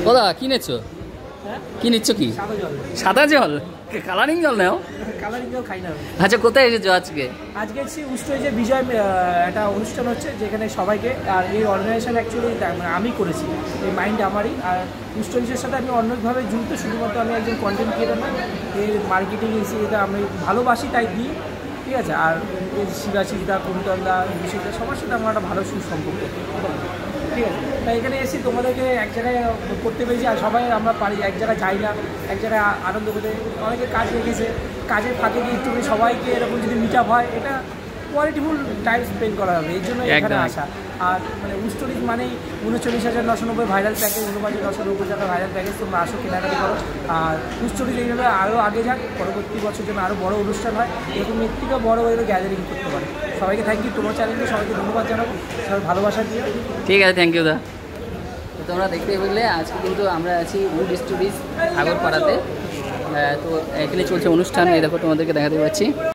ওদা কি নিচ্ছ? কি নিচ্ছ? কি সাদা জল? কালারিং জল নাও? কালারিং জল খাই না। আচ্ছা, কোথায় এসেছো আজকে? আজকে এসেছি উষ্ট্রজে বিজয় একটা অনুষ্ঠান হচ্ছে, যেখানে সবাইকে, আর এই অর্গানাইজেশন অ্যাকচুয়ালি আমি করেছি, এই মাইন্ড আমারই। আর উষ্ট্রজের সাথে আমি অন্যভাবে যুক্ত, শুধুমাত্র আমি একজন কন্টেন্ট ক্রিয়েটার না, এর মার্কেটিং এসে এটা আমি ভালোবাসি তাই দিই, ঠিক আছে। আর শিবাশিসদা, কুন্তলদা, বিশ্বদা, সবার সাথে আমার একটা ভালো সুসম্পর্ক, ঠিক আছে। তাই এখানে এসে তোমাদেরকে এক জায়গায় করতে পেরেছি, আর সবাই আমরা পারি, এক জায়গায় যাই না, এক জায়গায় আনন্দ করতে। অনেকে কাজ রেখেছে, কাজের ফাঁকে গিয়ে একটু সবাইকে এরকম যদি মিট আপ হয়, এটা কোয়ালিটিফুল টাইম স্পেন্ড করা হবে, এই জন্য এখানে আসা। আর মানে উষ্ট্রলিজ মানেই 39,990 ভাইরাল প্যাকেজ, 39,990 টাকা ভাইরাল প্যাকেজ, তোমরা আসো, কেনাকাটি করো। আর উষ্ট্রলিজ এইভাবে আরও আগে যাক, পরবর্তী বছর যেন আরও বড় অনুষ্ঠান হয়, এরকম এর থেকেও বড় হয়ে গ্যাদারিং করতে পারে। সবাইকে থ্যাংক ইউ, তোমার চ্যানেলকে সবাইকে ধন্যবাদ জানাবো, সবাই ভালোবাসা দিয়ে। ঠিক আছে, থ্যাংক ইউ দা। তোমরা দেখতে পেলে আজকে কিন্তু আমরা আছি উড স্টুডিজ আগরপাড়াতে। তো এখানে চলছে অনুষ্ঠান, এই দেখো তোমাদেরকে দেখাতে পাচ্ছি।